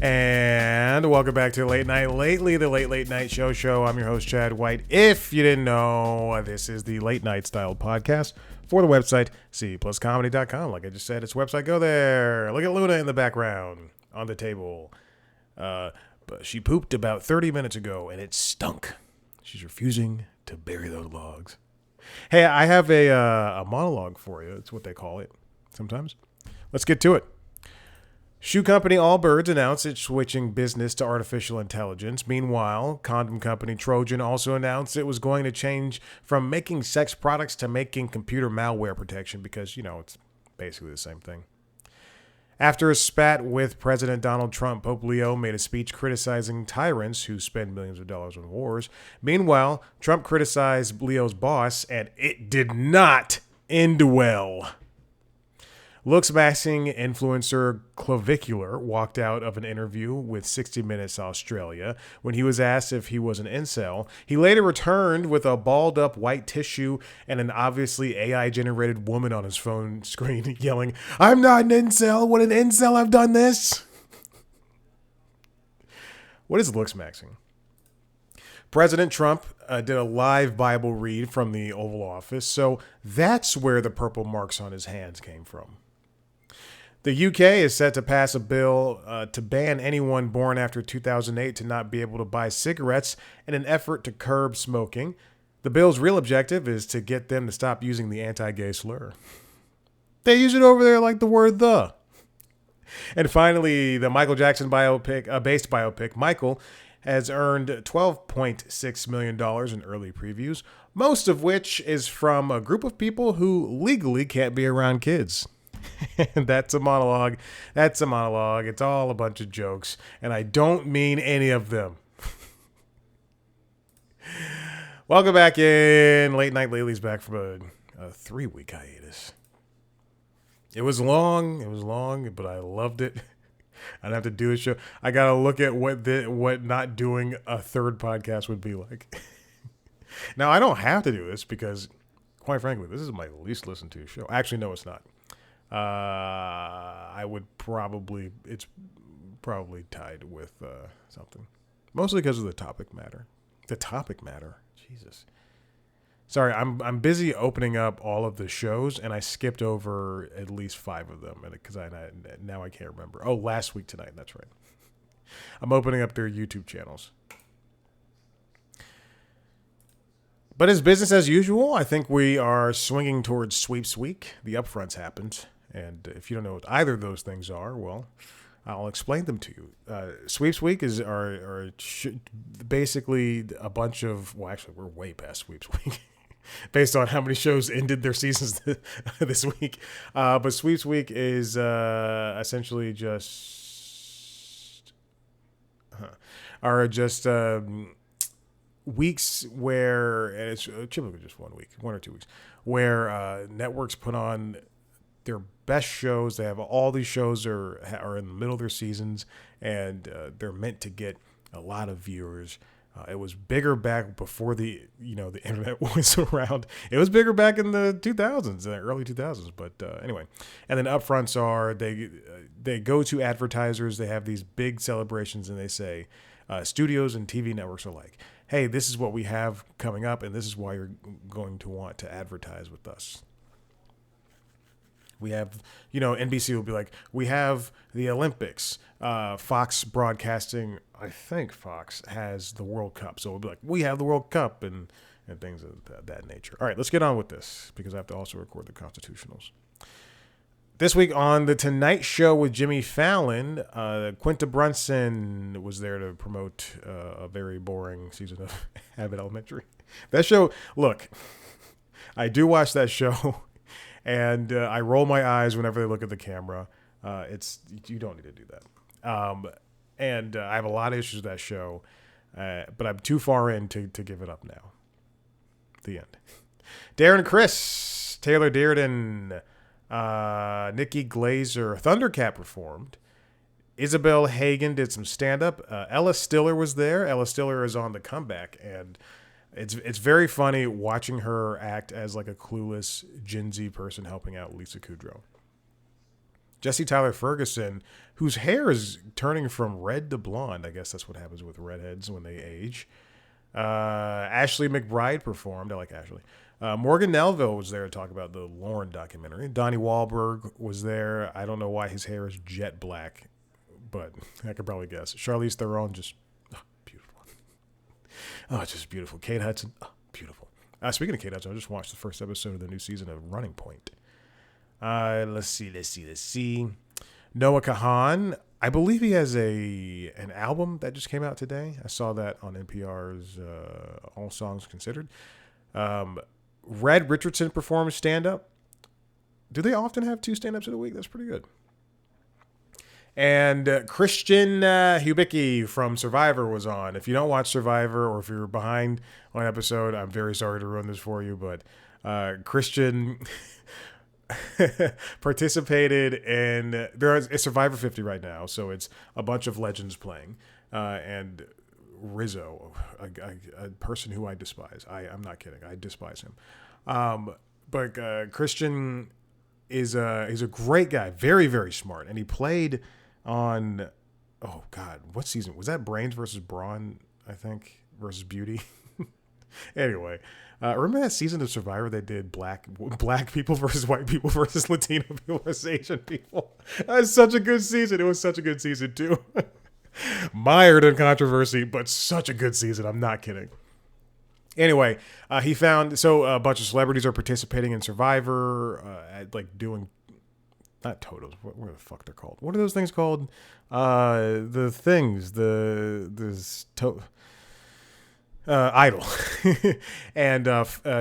And welcome back to Late Night Lately, the Late Night Show. I'm your host, Chad White. If you didn't know, this is the late night style podcast for the website, cpluscomedy.com. Like I just said, it's a website. Go there. Look at Luna in the background on the table. But she pooped about 30 minutes ago, and it stunk. She's refusing to bury those logs. Hey, I have a monologue for you. That's what they call it sometimes. Let's get to it. Shoe company Allbirds announced it's switching business to artificial intelligence. Meanwhile, condom company Trojan also announced it was going to change from making sex products to making computer malware protection because, it's basically the same thing. After a spat with President Donald Trump, Pope Leo made a speech criticizing tyrants who spend millions of dollars on wars. Meanwhile, Trump criticized Leo's boss, and it did not end well. Looks-maxing influencer Clavicular walked out of an interview with 60 Minutes Australia when he was asked if he was an incel. He later returned with a balled-up white tissue and an obviously AI-generated woman on his phone screen yelling, "I'm not an incel. What an incel, I've done this." What is looks-maxing? President Trump did a live Bible read from the Oval Office, so that's where the purple marks on his hands came from. The UK is set to pass a bill to ban anyone born after 2008 to not be able to buy cigarettes in an effort to curb smoking. The bill's real objective is to get them to stop using the anti-gay slur. They use it over there like the word "the." And finally, the Michael Jackson based biopic, Michael, has earned $12.6 million in early previews, most of which is from a group of people who legally can't be around kids. That's a monologue. It's all a bunch of jokes, and I don't mean any of them. Welcome back in. Late Night Lately's back from a 3-week hiatus. It was long, but I loved it. I'd have to do a show. I got to look at what not doing a third podcast would be like. Now, I don't have to do this because, quite frankly, this is my least listened to show. Actually, no, it's not. It's probably tied with something. Mostly because of the topic matter. Jesus. Sorry, I'm busy opening up all of the shows, and I skipped over at least 5 of them because now I can't remember. Oh, last week tonight, that's right. I'm opening up their YouTube channels. But as business as usual, I think we are swinging towards Sweeps Week. The upfronts happened. And if you don't know what either of those things are, well, I'll explain them to you. Sweeps Week are basically a bunch of, well, actually, we're way past Sweeps Week based on how many shows ended their seasons this week. But Sweeps Week is essentially just weeks where, and it's typically just 1 week, 1 or 2 weeks, where networks put on their best shows. They have all these shows are in the middle of their seasons, and they're meant to get a lot of viewers. It was bigger back before the internet was around. It was bigger back in the 2000s, the early 2000s. But anyway, and then upfronts are they go to advertisers. They have these big celebrations, and they say studios and TV networks are like, "Hey, this is what we have coming up, and this is why you're going to want to advertise with us." We have, NBC will be like, we have the Olympics. Fox Broadcasting, I think Fox has the World Cup. So we'll be like, we have the World Cup and things of that nature. All right, let's get on with this because I have to also record the constitutionals. This week on The Tonight Show with Jimmy Fallon, Quinta Brunson was there to promote a very boring season of Abbott Elementary. That show, look, I do watch that show. And I roll my eyes whenever they look at the camera. You don't need to do that. And I have a lot of issues with that show, but I'm too far in to give it up now. The end. Darren Criss, Taylor Dearden, Nikki Glazer, Thundercat performed. Isabel Hagen did some stand-up. Ella Stiller was there. Ella Stiller is on the comeback, and It's very funny watching her act as like a clueless Gen Z person helping out Lisa Kudrow. Jesse Tyler Ferguson, whose hair is turning from red to blonde. I guess that's what happens with redheads when they age. Ashley McBride performed. I like Ashley. Morgan Nelville was there to talk about the Lauren documentary. Donnie Wahlberg was there. I don't know why his hair is jet black, but I could probably guess. Charlize Theron, just beautiful. Oh, just beautiful. Kate Hudson, beautiful. Speaking of Kate Hudson, I just watched the first episode of the new season of Running Point. Let's see. Noah Kahan, I believe he has an album that just came out today. I saw that on NPR's All Songs Considered. Red Richardson performs stand-up. Do they often have 2 stand-ups in a week? That's pretty good. And Christian Hubicki from Survivor was on. If you don't watch Survivor, or if you're behind on an episode, I'm very sorry to ruin this for you, but Christian participated in, it's Survivor 50 right now, so it's a bunch of legends playing, and Rizzo, a person who I despise. I'm not kidding. I despise him. But Christian he's a great guy, very, very smart, and he played on, oh God, what season was that? Brains versus Brawn, I think, versus Beauty. Anyway, remember that season of Survivor they did black people versus white people versus Latino people versus Asian people? That was such a good season. It was such a good season too. Mired in controversy, but such a good season. I'm not kidding. Anyway, he found, so a bunch of celebrities are participating in Survivor, doing, not totos, what the fuck they're called? What are those things called? Idol. And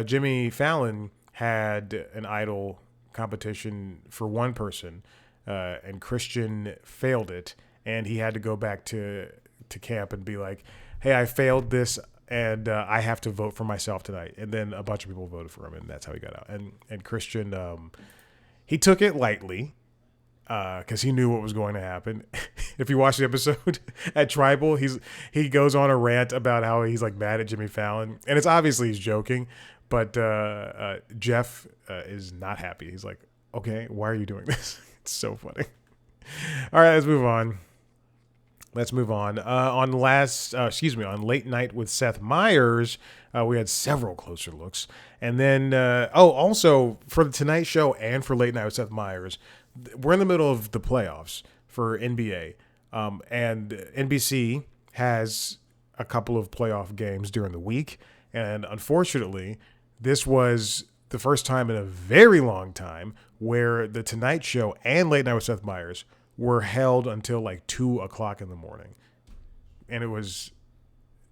Jimmy Fallon had an Idol competition for one person, and Christian failed it, and he had to go back to camp and be like, hey, I failed this, and I have to vote for myself tonight. And then a bunch of people voted for him, and that's how he got out. And Christian, he took it lightly, because he knew what was going to happen. If you watch the episode at Tribal, he goes on a rant about how he's like mad at Jimmy Fallon, and it's obviously he's joking, but Jeff is not happy. He's like, okay, why are you doing this? It's so funny. All right, let's move on. On Late Night with Seth Meyers, we had several closer looks. And then, also for the Tonight Show and for Late Night with Seth Meyers, we're in the middle of the playoffs for NBA. And NBC has a couple of playoff games during the week. And unfortunately, this was the first time in a very long time where the Tonight Show and Late Night with Seth Meyers were held until like 2:00 in the morning. And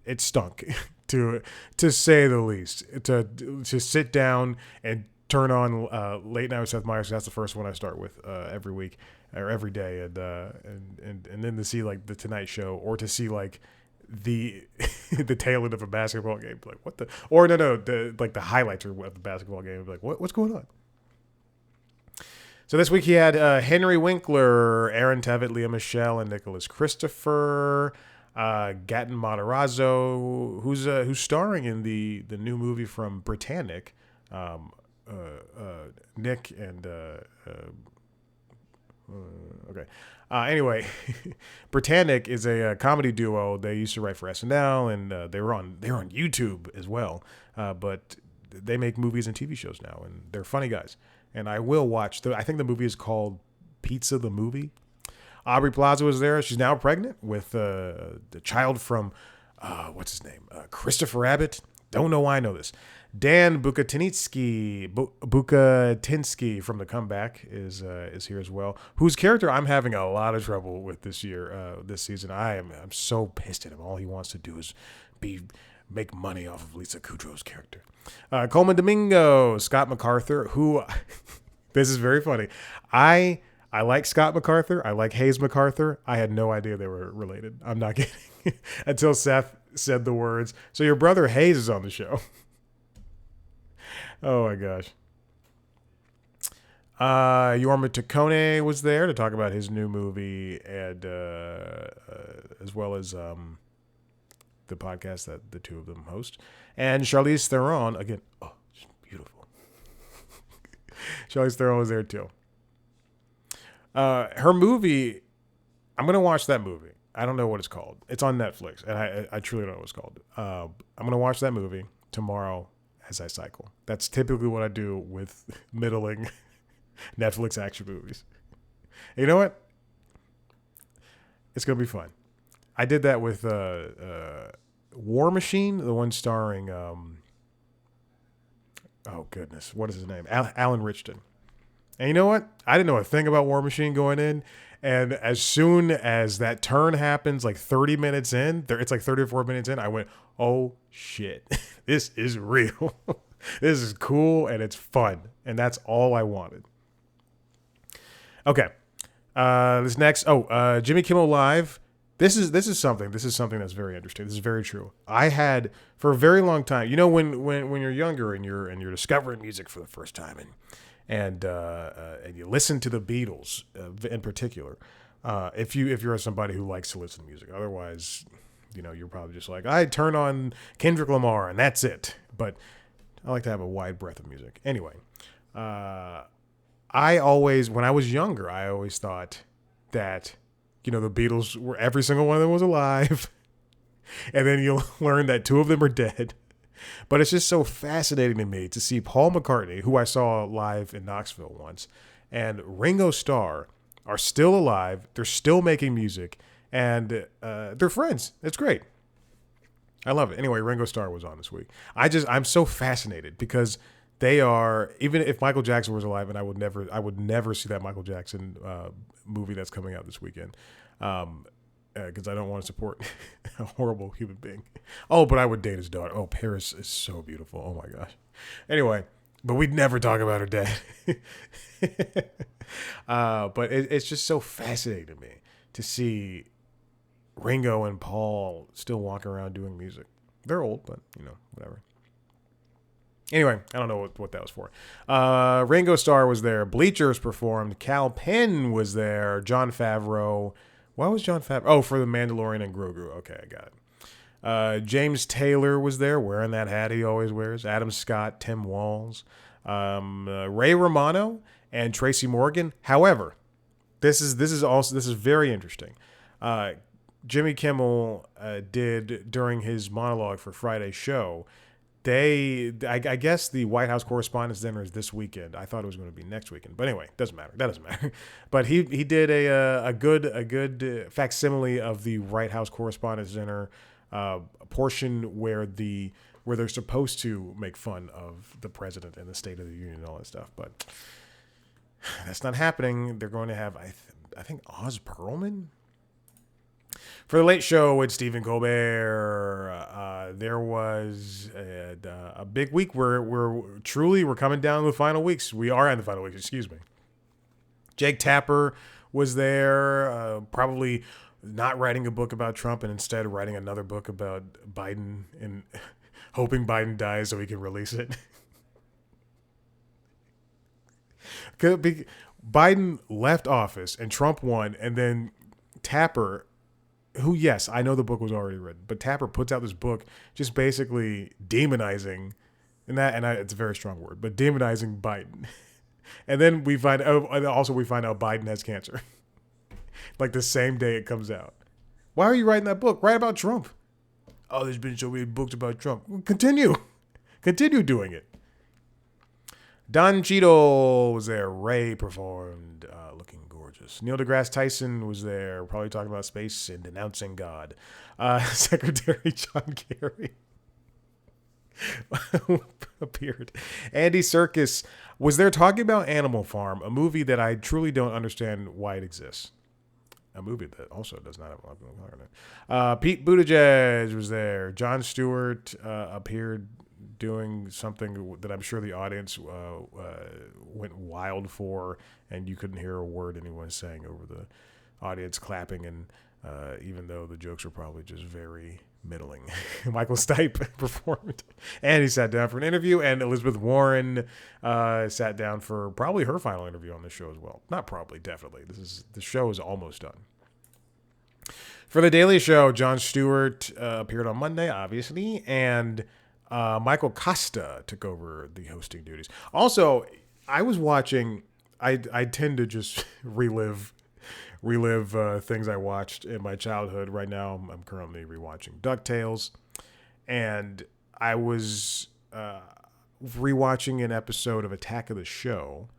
it stunk to say the least, to sit down and turn on Late Night with Seth Meyers. That's the first one I start with every week or every day. And then to see like the Tonight Show, or to see like the tail end of a basketball game, like what the, or the highlights of the basketball game, like what's going on? So this week he had Henry Winkler, Aaron Tveit, Leah Michelle, and Nicholas Christopher, Gaten Matarazzo, who's starring in the new movie from Britannic, Nick and okay. Anyway, Britannic is a comedy duo. They used to write for SNL, and they were on YouTube as well. But they make movies and TV shows now, and they're funny guys. And I will watch. I think the movie is called Pizza the Movie. Aubrey Plaza was there. She's now pregnant with the child from, what's his name? Christopher Abbott. Don't know why I know this. Dan Bucatinsky from The Comeback is here as well. Whose character I'm having a lot of trouble with this season. I'm so pissed at him. All he wants to do is make money off of Lisa Kudrow's character. Coleman Domingo, Scott MacArthur, who this is very funny. I like Scott MacArthur. I like Hayes MacArthur. I had no idea they were related. I'm not kidding. Until Seth said the words, so your brother Hayes is on the show. Oh my gosh. Yorma Taccone was there to talk about his new movie, and as well as the podcast that the two of them host. And Charlize Theron, again, she's beautiful. Charlize Theron was there too. Her movie, I'm gonna watch that movie. I don't know what it's called. It's on Netflix, and I truly don't know what it's called. I'm gonna watch that movie tomorrow as I cycle. That's typically what I do with middling Netflix action movies. And you know what? It's gonna be fun. I did that with War Machine, the one starring oh goodness, what is his name? Alan Richardson. And you know what? I didn't know a thing about War Machine going in. And as soon as that turn happens, like 30 minutes in, it's like 30 or 40 minutes in, I went, oh shit, this is real. This is cool and it's fun. And that's all I wanted. Okay. This next, Jimmy Kimmel Live. This is something that's very interesting. This is very true. I had for a very long time, you know, when you're younger and you're discovering music for the first time and you listen to the Beatles in particular. If you're somebody who likes to listen to music, otherwise, you know, you're probably just like, I turn on Kendrick Lamar and that's it. But I like to have a wide breadth of music. Anyway, when I was younger, I always thought that, you know, the Beatles were every single one of them was alive, and then you'll learn that two of them are dead. But it's just so fascinating to me to see Paul McCartney, who I saw live in Knoxville once, and Ringo Starr are still alive. They're still making music, and they're friends. It's great. I love it. Anyway, Ringo Starr was on this week. I'm so fascinated because they are, even if Michael Jackson was alive, and I would never see that Michael Jackson movie that's coming out this weekend. Because I don't want to support a horrible human being. Oh, but I would date his daughter. Oh, Paris is so beautiful. Oh my gosh. Anyway, but we'd never talk about her dad. But it's just so fascinating to me to see Ringo and Paul still walking around doing music. They're old, but you know, whatever. Anyway, I don't know what that was for. Ringo Starr was there. Bleachers performed. Cal Penn was there. Jon Favreau. Why was Jon Favreau? Oh, for The Mandalorian and Grogu. Okay, I got it. James Taylor was there, wearing that hat he always wears. Adam Scott, Tim Walz, Ray Romano, and Tracy Morgan. However, this is very interesting. Jimmy Kimmel did during his monologue for Friday's show. I guess the White House Correspondents' Dinner is this weekend. I thought it was going to be next weekend, but anyway, doesn't matter. That doesn't matter. But he did a good facsimile of the White House Correspondents' Dinner portion where they're supposed to make fun of the president and the State of the Union and all that stuff, but that's not happening. They're going to have I think Oz Perlman. For the Late Show with Stephen Colbert, there was a big week where we're coming down to the final weeks. We are in the final weeks, excuse me. Jake Tapper was there, probably not writing a book about Trump and instead writing another book about Biden and hoping Biden dies so he can release it. Biden left office and Trump won, and then Tapper, who, yes, I know the book was already written, but Tapper puts out this book just basically demonizing, it's a very strong word, but demonizing Biden. And then we find out Biden has cancer. Like the same day it comes out. Why are you writing that book? Write about Trump. Oh, there's been so many books about Trump. Well, continue doing it. Don Cheadle was there. Ray performed, looking gorgeous. Neil deGrasse Tyson was there, probably talking about space and denouncing God. Secretary John Kerry appeared. Andy Serkis was there talking about Animal Farm, a movie that I truly don't understand why it exists. A movie that also does not have a lot of people talking about it. Pete Buttigieg was there. Jon Stewart appeared doing something that I'm sure the audience went wild for, and you couldn't hear a word anyone was saying over the audience clapping, and even though the jokes were probably just very middling. Michael Stipe performed, and he sat down for an interview, and Elizabeth Warren sat down for probably her final interview on this show as well. Not probably, definitely. The show is almost done. For The Daily Show, Jon Stewart appeared on Monday, obviously, and Michael Costa took over the hosting duties. Also, I was watching I tend to just relive things I watched in my childhood. Right now, I'm currently rewatching DuckTales, and I was rewatching an episode of Attack of the Show,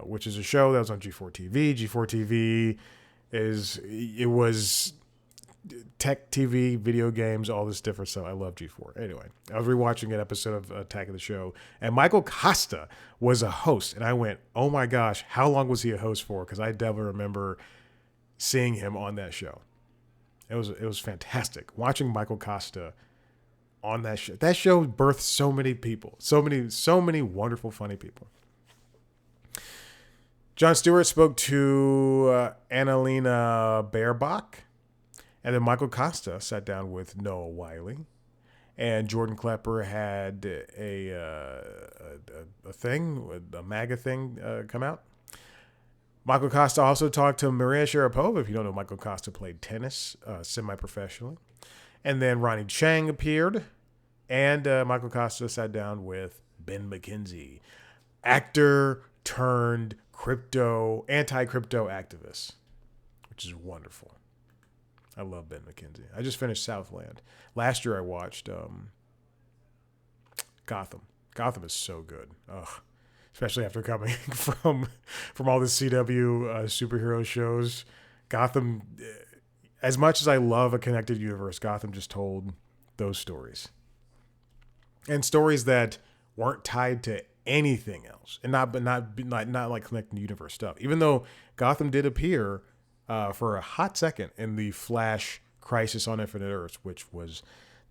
which is a show that was on G4 TV. G4 TV was tech TV, video games, all this different stuff. I love G4. Anyway, I was rewatching an episode of Attack of the Show, and Michael Costa was a host, and I went, "Oh my gosh, how long was he a host for?" Because I definitely remember seeing him on that show. It was fantastic watching Michael Costa on that show. That show birthed so many people, so many wonderful, funny people. Jon Stewart spoke to Annalena Baerbock. And then Michael Costa sat down with Noah Wiley, and Jordan Klepper had a thing, a MAGA thing come out. Michael Costa also talked to Maria Sharapova. If you don't know, Michael Costa played tennis semi-professionally. And then Ronnie Chang appeared, and Michael Costa sat down with Ben McKenzie, actor turned anti-crypto activist, which is wonderful. I love Ben McKenzie. I just finished Southland. Last year I watched Gotham. Gotham is so good. Ugh. Especially after coming from all the CW superhero shows. Gotham, as much as I love a connected universe, Gotham just told those stories. And stories that weren't tied to anything else. And not like connected universe stuff. Even though Gotham did appear for a hot second in the Flash Crisis on Infinite Earths, which was,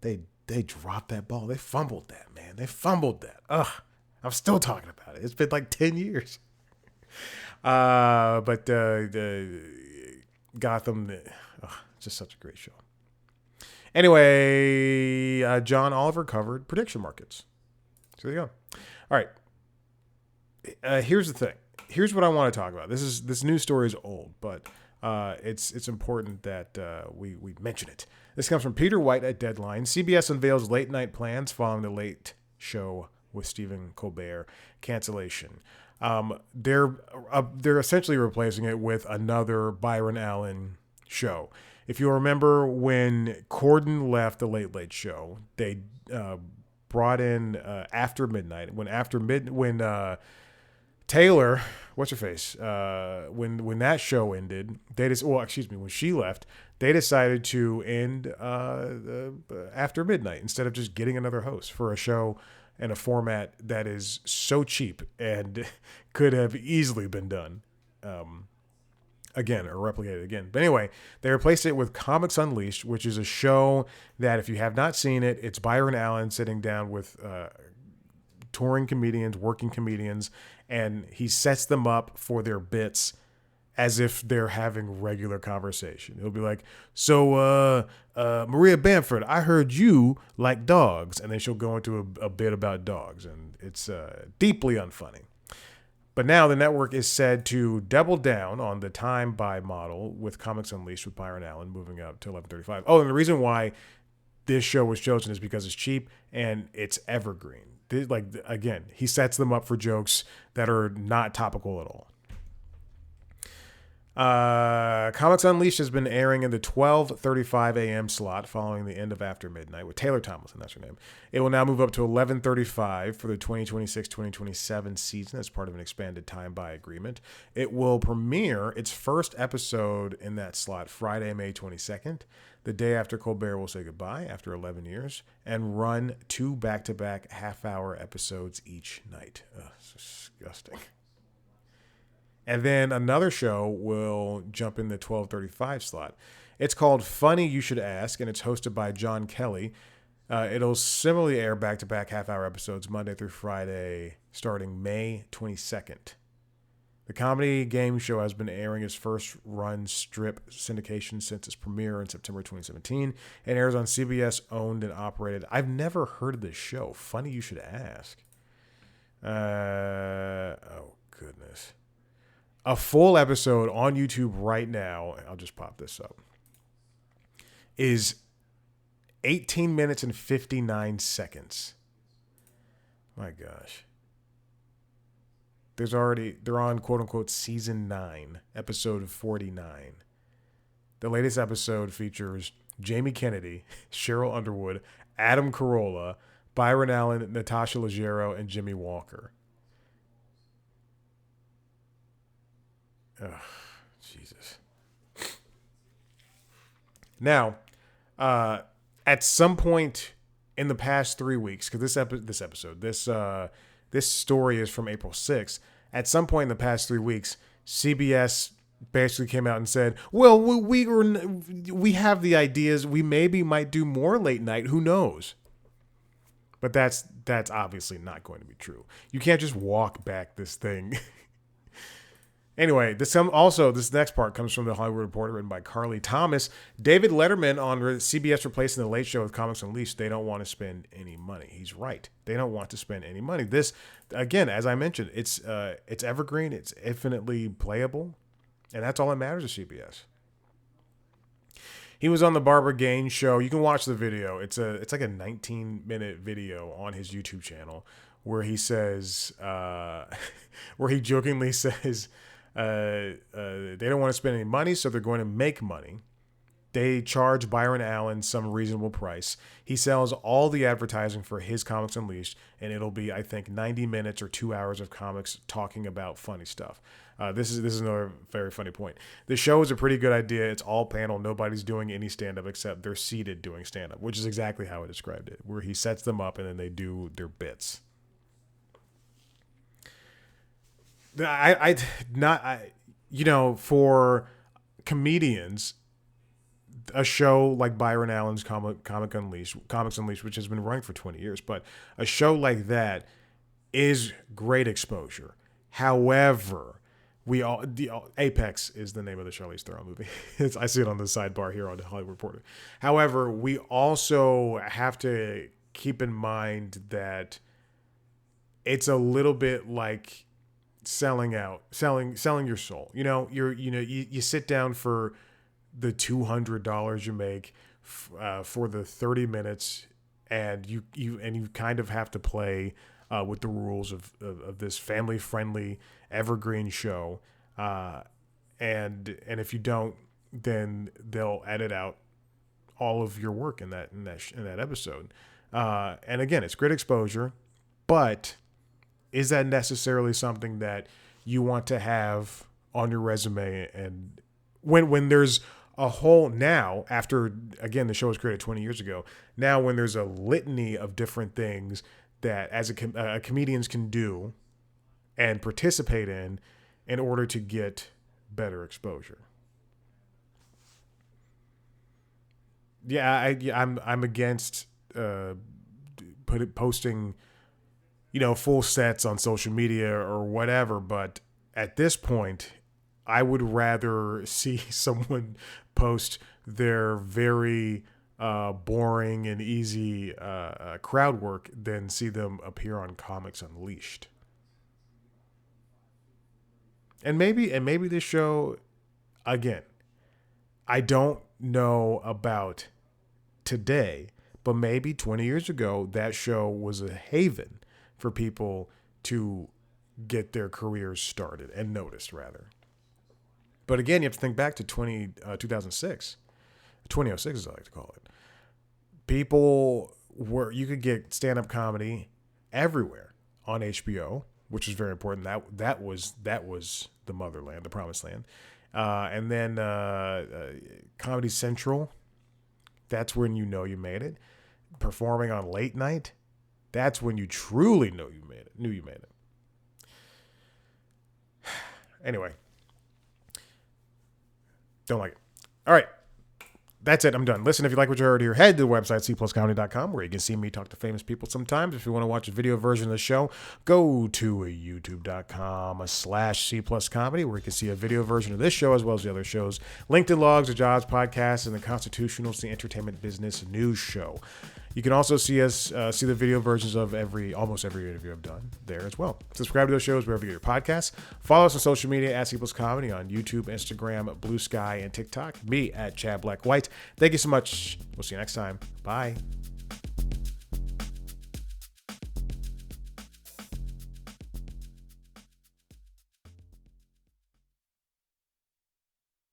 they dropped that ball. They fumbled that, man. They fumbled that. Ugh. I'm still talking about it. It's been like 10 years. But Gotham, just such a great show. Anyway, John Oliver covered prediction markets. So there you go. All right. Here's the thing. Here's what I want to talk about. This news story is old, but it's important that we mention it. This comes from Peter White at Deadline. CBS unveils late night plans following the Late Show with Stephen Colbert cancellation. They're essentially replacing it with another Byron Allen show. If you remember when Corden left the Late Late Show, they brought in After Midnight. When Taylor, what's her face? When that show ended, when she left, they decided to end After Midnight instead of just getting another host for a show and a format that is so cheap and could have easily been done again or replicated again. But anyway, they replaced it with Comics Unleashed, which is a show that, if you have not seen it, it's Byron Allen sitting down with touring comedians, working comedians, and he sets them up for their bits as if they're having regular conversation. He'll be like, so Maria Bamford, I heard you like dogs. And then she'll go into a bit about dogs, and it's deeply unfunny. But now the network is said to double down on the time buy model with Comics Unleashed with Byron Allen moving up to 11:35. Oh, and the reason why this show was chosen is because it's cheap and it's evergreen. Again, he sets them up for jokes that are not topical at all. Comics Unleashed has been airing in the 12:35 a.m. slot following the end of After Midnight with Taylor Tomlinson, that's her name. It will now move up to 11:35 for the 2026-2027 season as part of an expanded time buy agreement. It will premiere its first episode in that slot Friday, May 22nd, the day after Colbert will say goodbye after 11 years, and run 2 back-to-back half-hour episodes each night. Ugh, it's disgusting. And then another show will jump in the 12:35 slot. It's called Funny You Should Ask, and it's hosted by John Kelly. It'll similarly air back-to-back half-hour episodes Monday through Friday, starting May 22nd. The comedy game show has been airing its first-run strip syndication since its premiere in September 2017, and airs on CBS, owned and operated. I've never heard of this show. Funny You Should Ask. Oh, goodness. A full episode on YouTube right now, I'll just pop this up, is 18 minutes and 59 seconds. My gosh. They're on quote unquote season 9, episode 49. The latest episode features Jamie Kennedy, Cheryl Underwood, Adam Carolla, Byron Allen, Natasha Leggero, and Jimmy Walker. Ugh, Jesus. Now, at some point in the past 3 weeks, because this story is from April 6th. At some point in the past 3 weeks, CBS basically came out and said, "Well, we have the ideas. We maybe might do more late night. Who knows?" But that's obviously not going to be true. You can't just walk back this thing. Anyway, this next part comes from the Hollywood Reporter, written by Carly Thomas. David Letterman on CBS replacing the Late Show with Comics Unleashed. They don't want to spend any money. He's right. They don't want to spend any money. This, again, as I mentioned, it's evergreen. It's infinitely playable, and that's all that matters to CBS. He was on the Barbara Gaines show. You can watch the video. It's like a 19-minute video on his YouTube channel where he says, where he jokingly says, they don't want to spend any money, so they're going to make money. They charge Byron Allen some reasonable price. He sells all the advertising for his Comics Unleashed, and it'll be, I think, 90 minutes or 2 hours of comics talking about funny stuff. This is another very funny point. The show is a pretty good idea. It's all panel. Nobody's doing any stand-up except they're seated doing stand-up, which is exactly how I described it, where he sets them up and then they do their bits. For comedians, a show like Byron Allen's Comics Unleashed, which has been running for 20 years, but a show like that is great exposure. However, Apex is the name of the Charlize Theron movie. I see it on the sidebar here on the Hollywood Reporter. However, we also have to keep in mind that it's a little bit like selling your soul. You sit down for the $200 you make for the 30 minutes, and you kind of have to play with the rules of this family friendly evergreen show, and if you don't, then they'll edit out all of your work in that episode. And again, it's great exposure, but is that necessarily something that you want to have on your resume? And when there's a whole, now, after, again, the show was created 20 years ago, now when there's a litany of different things that as comedians can do and participate in order to get better exposure. Yeah, I'm against posting, full sets on social media or whatever, but at this point, I would rather see someone post their very boring and easy crowd work than see them appear on Comics Unleashed. And maybe this show, again, I don't know about today, but maybe 20 years ago, that show was a haven for people to get their careers started and noticed, rather. But again, you have to think back to 2006, 2006 as I like to call it. You could get stand-up comedy everywhere on HBO, which is very important. That was the motherland, the promised land. And then Comedy Central, that's when you made it. Performing on late night, that's when you truly knew you made it. Anyway, don't like it. All right. That's it. I'm done. Listen, if you like what you heard here, head to the website, cpluscomedy.com, where you can see me talk to famous people sometimes. If you want to watch a video version of the show, go to youtube.com/cpluscomedy, where you can see a video version of this show as well as the other shows. LinkedIn Logs, the Jobs Podcast, and the Constitutional, the Entertainment Business News Show. You can also see the video versions of almost every interview I've done there as well. Subscribe to those shows wherever you get your podcasts. Follow us on social media at @CPlusComedy on YouTube, Instagram, Blue Sky, and TikTok. Me at Chad Black White. Thank you so much. We'll see you next time. Bye.